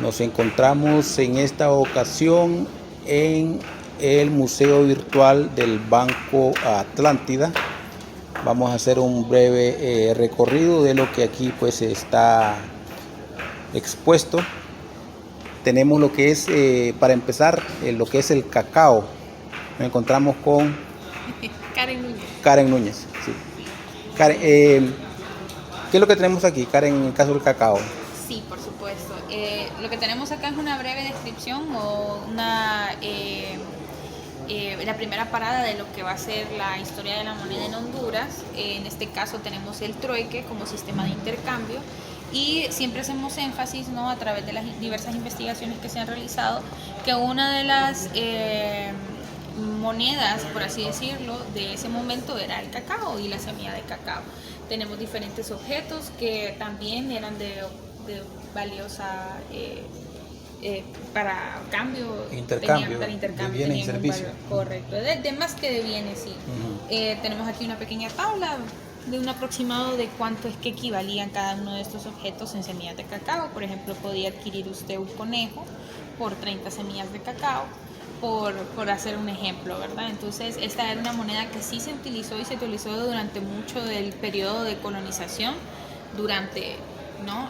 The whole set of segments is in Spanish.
Nos encontramos en esta ocasión en el Museo Virtual del Banco Atlántida. Vamos a hacer un breve recorrido de lo que aquí pues está expuesto. Tenemos lo que es, para empezar, lo que es el cacao. Nos encontramos con Karen Núñez. Karen Núñez. Sí. Karen, ¿qué es lo que tenemos aquí, Karen, en el caso del cacao? Sí, por supuesto. Lo que tenemos acá es una breve descripción o la primera parada de lo que va a ser la historia de la moneda en Honduras. En este caso tenemos el trueque como sistema de intercambio y siempre hacemos énfasis, ¿no?, a través de las diversas investigaciones que se han realizado, que una de las monedas, por así decirlo, de ese momento era el cacao y la semilla de cacao. Tenemos diferentes objetos que también eran de valiosa para cambio, intercambio, para intercambio, de bienes y servicios. Correcto, de más que de bienes, sí. Tenemos aquí una pequeña tabla de un aproximado de cuánto es que equivalían cada uno de estos objetos en semillas de cacao. Por ejemplo, podía adquirir usted un conejo por 30 semillas de cacao, por hacer un ejemplo, ¿verdad? Entonces, esta era una moneda que sí se utilizó y se utilizó durante mucho del periodo de colonización, durante, ¿no?,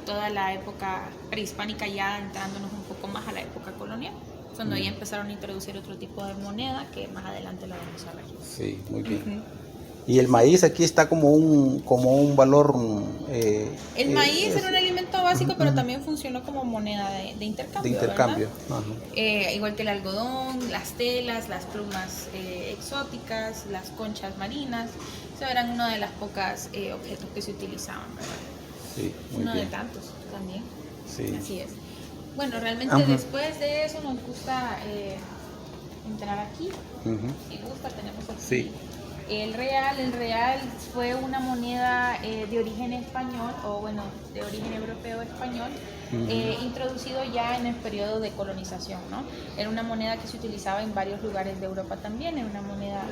toda la época prehispánica, ya entrándonos un poco más a la época colonial, cuando ya empezaron a introducir otro tipo de moneda que más adelante la vamos a ver. Sí, muy bien. Y el maíz aquí está como un valor... el maíz era un alimento básico, pero también funcionó como moneda de intercambio. De intercambio. Igual que el algodón, las telas, las plumas exóticas, las conchas marinas. Eso eran una de las pocas objetos que se utilizaban, ¿verdad? Sí, muy uno bien. de tantos también. Sí. Así es. Bueno, realmente después de eso nos gusta entrar aquí. Si gusta, tenemos aquí. Sí. El real fue una moneda de origen español, o bueno, de origen europeo español, introducido ya en el periodo de colonización, ¿no? Era una moneda que se utilizaba en varios lugares de Europa también, era una moneda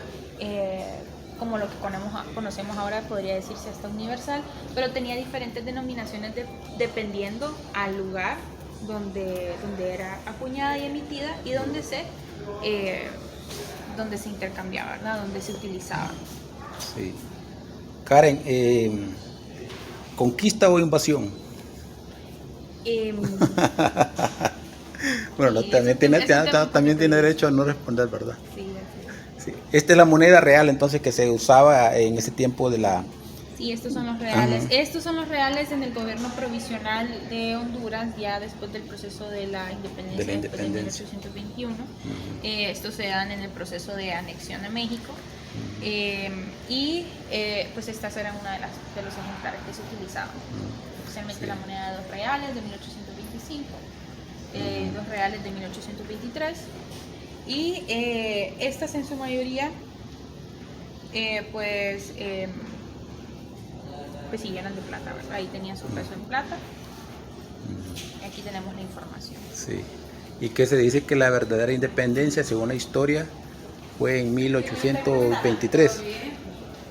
como lo que conocemos ahora, podría decirse hasta universal, pero tenía diferentes denominaciones dependiendo al lugar donde era acuñada y emitida y donde se intercambiaba, ¿verdad?, donde se utilizaba. Sí. Karen, ¿conquista o invasión? Bueno, Sí, también tiene derecho a no responder, ¿verdad? Sí, sí. Esta es la moneda real entonces que se usaba en ese tiempo de la... Sí, estos son los reales. Estos son los reales en el gobierno provisional de Honduras, ya después del proceso de la independencia, después de 1821. Estos se dan en el proceso de anexión a México. Pues estas eran una de los ejemplares que se utilizaban. Especialmente la moneda de 2 reales de 1825, 2 reales de 1823. Y estas en su mayoría, pues sí, eran de plata, ¿verdad? Ahí tenían su peso en plata. Aquí tenemos la información. Sí. Y que se dice que la verdadera independencia, según la historia, fue en 1823,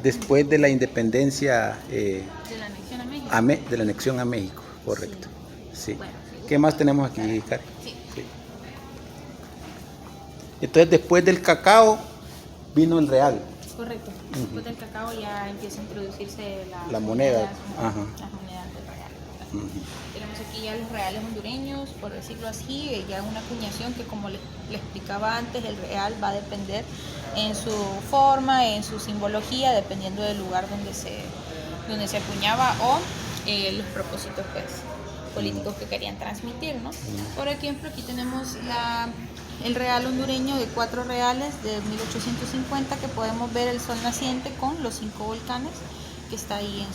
después de la independencia de la anexión a México. De la anexión a México, correcto. Sí. Bueno, ¿Qué más tenemos aquí, Karen? Sí. Entonces, después del cacao vino el real. Correcto. Después del cacao ya empieza a introducirse la moneda. Las monedas del real. Tenemos aquí ya los reales hondureños, por decirlo así, ya una acuñación que, como le explicaba antes, el real va a depender en su forma, en su simbología, dependiendo del lugar donde se acuñaba o los propósitos, pues, políticos que querían transmitir, ¿no? Por ejemplo, aquí tenemos el real hondureño de 4 reales de 1850, que podemos ver el sol naciente con los 5 volcanes que está ahí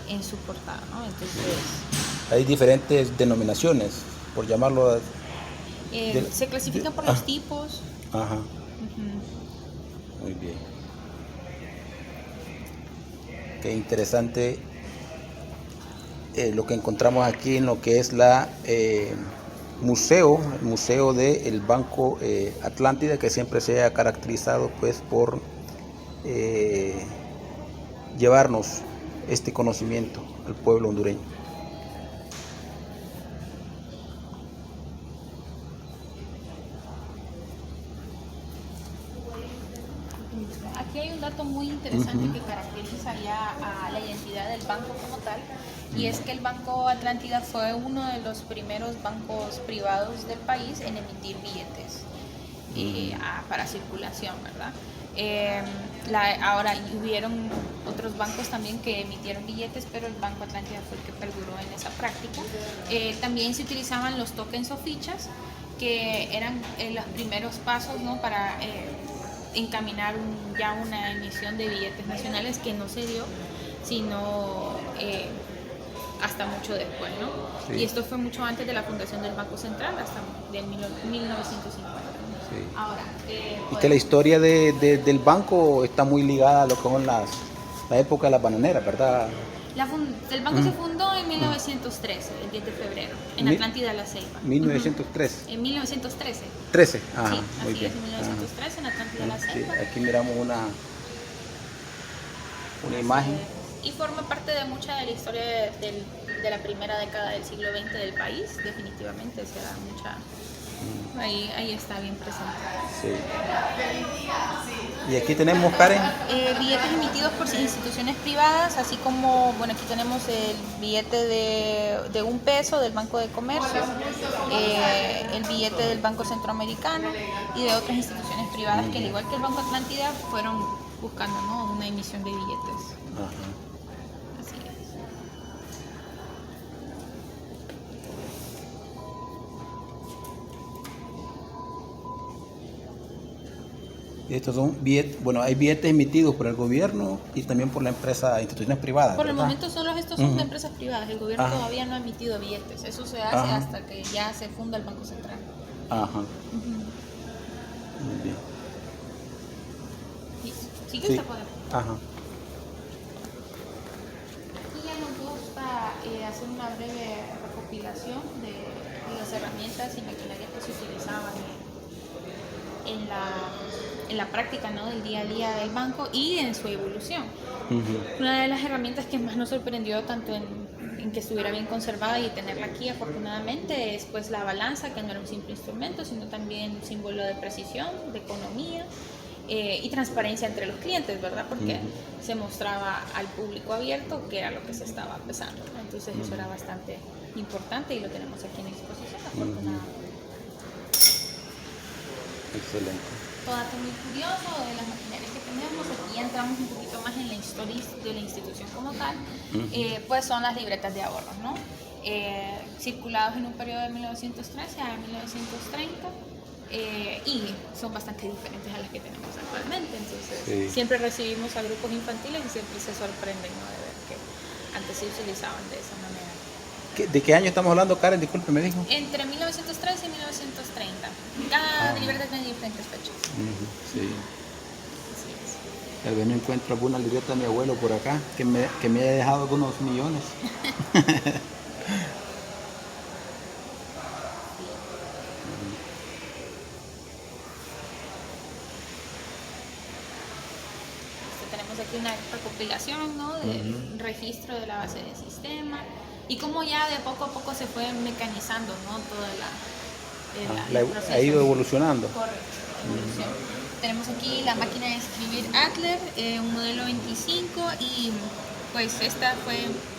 en su portada, ¿no? Entonces, hay diferentes denominaciones, por llamarlo. Se clasifican por los tipos. Muy bien. Qué interesante lo que encontramos aquí en lo que es el museo del Banco Atlántida, que siempre se ha caracterizado pues por llevarnos este conocimiento al pueblo hondureño. dato muy interesante que caracteriza ya a la identidad del banco como tal, y es que el Banco Atlántida fue uno de los primeros bancos privados del país en emitir billetes para circulación, ¿verdad? Ahora hubieron otros bancos también que emitieron billetes, pero el Banco Atlántida fue el que perduró en esa práctica. También se utilizaban los tokens o fichas, que eran los primeros pasos, ¿no?, para encaminar ya una emisión de billetes nacionales, que no se dio sino hasta mucho después, ¿no? Sí. Y esto fue mucho antes de la fundación del Banco Central, hasta de 1950. Sí. Ahora, y que la historia del banco está muy ligada a lo que son la época de las bananeras, ¿verdad? El banco se fundó en 1913, el 10 de febrero, en Atlántida La Ceiba. 1913. En 1913. 13, ajá, sí, muy así bien. es, en 1913, en Atlántida La Ceiba. Sí, aquí miramos una imagen. Y forma parte de mucha de la historia de la primera década del siglo XX del país, definitivamente, se da mucha... Ahí está bien presente. Sí. Y aquí tenemos, Karen, billetes emitidos por instituciones privadas, así como, bueno, aquí tenemos el billete de $1 del Banco de Comercio, el billete del Banco Centroamericano y de otras instituciones privadas que, al igual que el Banco Atlántida, fueron buscando, ¿no?, una emisión de billetes. Ajá. Así es. Estos son billetes, bueno, hay billetes emitidos por el gobierno y también por la empresa, instituciones privadas. Por el ¿verdad? momento solo estos son de empresas privadas, el gobierno todavía no ha emitido billetes, eso se hace hasta que ya se funda el Banco Central. Ajá. Muy bien. ¿Sigue Sí. esta poder? Ajá. Aquí ya nos gusta hacer una breve recopilación de las herramientas y maquinaria que se utilizaban en la práctica, ¿no?, del día a día del banco y en su evolución. Una de las herramientas que más nos sorprendió, tanto en que estuviera bien conservada y tenerla aquí afortunadamente, es pues la balanza, que no era un simple instrumento, sino también un símbolo de precisión, de economía y transparencia entre los clientes, ¿verdad? Porque se mostraba al público abierto qué era lo que se estaba pesando, ¿no? Entonces eso era bastante importante y lo tenemos aquí en exposición, afortunadamente. Excelente. Todo dato muy curioso de las maquinarias que tenemos. Aquí ya entramos un poquito más en la historia de la institución como tal. Pues son las libretas de ahorros, ¿no? Circulados en un periodo de 1913 a 1930 y son bastante diferentes a las que tenemos actualmente. Entonces siempre recibimos a grupos infantiles y siempre se sorprenden, ¿no?, de ver que antes se utilizaban de esa manera. ¿De qué año estamos hablando, Karen? Disculpe, me dijo. Entre 1913 y 1930. Cada libreta tiene diferentes fechas. Sí. Así es. Tal vez no encuentro alguna libreta de mi abuelo por acá que me haya dejado algunos millones. Tenemos aquí una recopilación, ¿no?, del registro de la base de sistema y cómo ya de poco a poco se fue mecanizando, ¿no?, toda el proceso. Ha ido evolucionando. Correcto, evolución. Tenemos aquí la máquina de escribir Adler, un modelo 25, y pues esta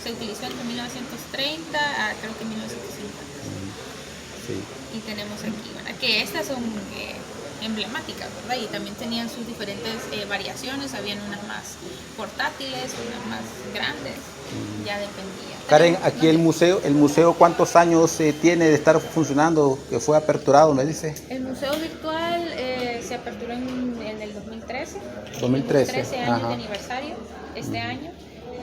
se utilizó entre 1930 a creo que 1950. Sí. Y tenemos aquí, ¿verdad?, que estas son emblemáticas, ¿verdad? Y también tenían sus diferentes variaciones, habían unas más portátiles, unas más grandes, ya dependía. Karen, aquí el museo, ¿cuántos años tiene de estar funcionando? Que fue aperturado, me dice. El museo virtual se aperturó en el 2013. 2013. 13 años de aniversario este año.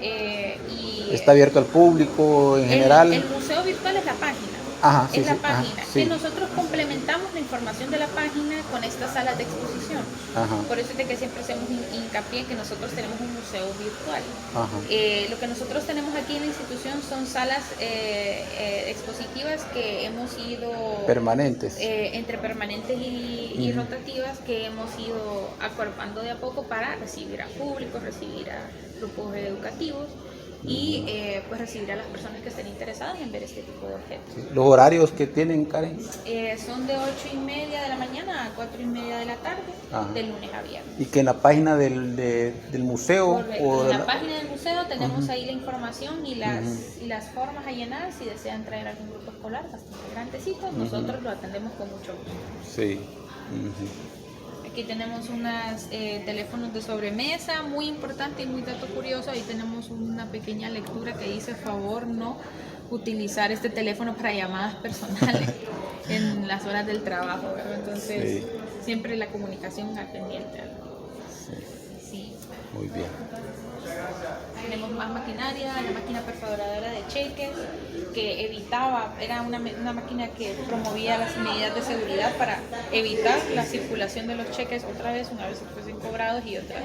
Y ¿Está abierto al público en general? El museo virtual es la página. Ajá, sí, es la sí, página. ajá, sí. Que nosotros complementamos la información de la página con estas salas de exposición. Ajá. Por eso es de que siempre hacemos hincapié en que nosotros tenemos un museo virtual. Ajá. Lo que nosotros tenemos aquí en la institución son salas expositivas que hemos ido... Permanentes. Entre permanentes y rotativas, que hemos ido acuerpando de a poco para recibir a público, recibir a grupos educativos y pues recibir a las personas que estén interesadas en ver este tipo de objetos. Sí. ¿Los horarios que tienen, Karen? Son de 8:30 de la mañana a 4:30 de la tarde, Ajá. de lunes a viernes. Y que en la página del museo... Correcto. En la página del museo tenemos ahí la información y las formas a llenar. Si desean traer algún grupo escolar bastante grandecito, nosotros lo atendemos con mucho gusto. Sí. Aquí tenemos unos teléfonos de sobremesa, muy importante y muy dato curioso. Ahí tenemos una pequeña lectura que dice: favor no utilizar este teléfono para llamadas personales en las horas del trabajo, ¿verdad? Entonces, siempre la comunicación al pendiente. Sí. Muy bien. Tenemos más maquinaria, la máquina perforadora de cheques, que evitaba, era una máquina que promovía las medidas de seguridad para evitar la circulación de los cheques otra vez, una vez que fuesen cobrados y otras.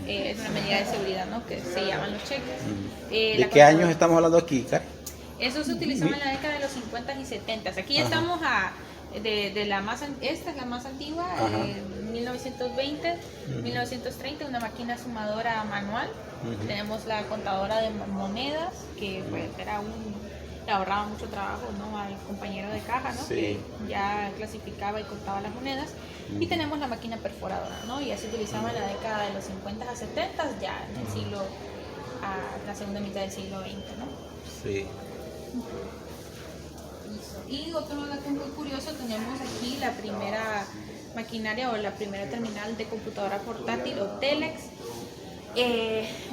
Es una medida de seguridad, ¿no?, que se llaman los cheques. ¿De qué años estamos hablando aquí, Karen? Eso se utilizaba en la década de los 50 y 70. Aquí estamos esta es la más antigua, 1920, 1930, una máquina sumadora manual. Tenemos la contadora de monedas, que pues le ahorraba mucho trabajo, ¿no?, al compañero de caja, ¿no?, que ya clasificaba y contaba las monedas. Y tenemos la máquina perforadora, ¿no?, y ya se utilizaba en la década de los 50 a 70, ya en el siglo, la segunda mitad del siglo XX, ¿no? Sí. Y otro dato muy curioso, tenemos aquí la primera maquinaria o la primera terminal de computadora portátil o Telex.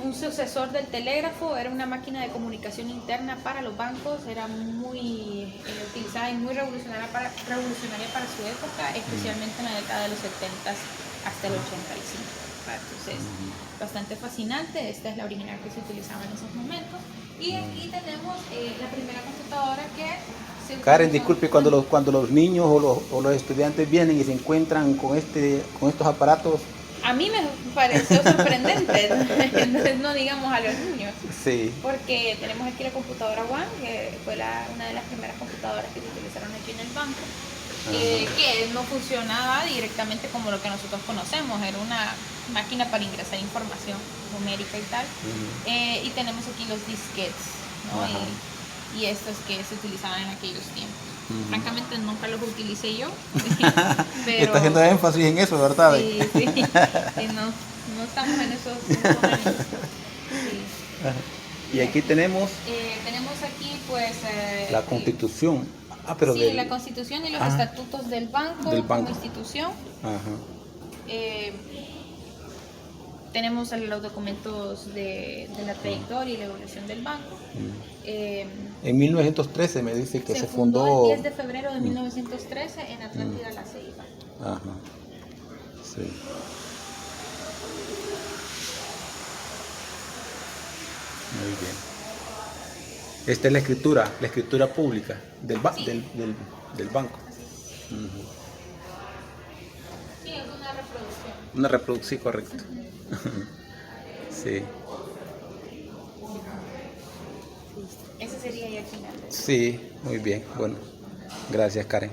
Un sucesor del telégrafo, era una máquina de comunicación interna para los bancos, era muy utilizada y muy revolucionaria para su época, especialmente en la década de los 70 hasta el 85. Entonces, bastante fascinante. Esta es la original que se utilizaba en esos momentos. Y aquí tenemos la primera computadora que se utilizó. Karen, disculpe, cuando los niños o los estudiantes vienen y se encuentran con estos aparatos. A mí me pareció sorprendente, no digamos a los niños. Sí. Porque tenemos aquí la computadora One, que fue una de las primeras computadoras que se utilizaron aquí en el banco. Que no funcionaba directamente como lo que nosotros conocemos, era una máquina para ingresar información numérica y tal. Y tenemos aquí los disquetes, ¿no? Y estos que se utilizaban en aquellos tiempos. Francamente nunca los utilicé yo, pero está haciendo énfasis en eso, ¿verdad? Sí, no estamos en esos años. Y aquí tenemos aquí pues la Constitución. Pero la Constitución y los estatutos del banco como institución. Tenemos los documentos de la trayectoria y la evolución del banco. En 1913 me dice que se fundó el 10 de febrero de 1913 en Atlántida La Ceiba. Sí. Muy bien. Esta es la escritura pública del banco. Sí, es una reproducción. Una reproducción, correcto. Sí. Ese sería ya final. Sí, muy bien. Bueno, gracias, Karen.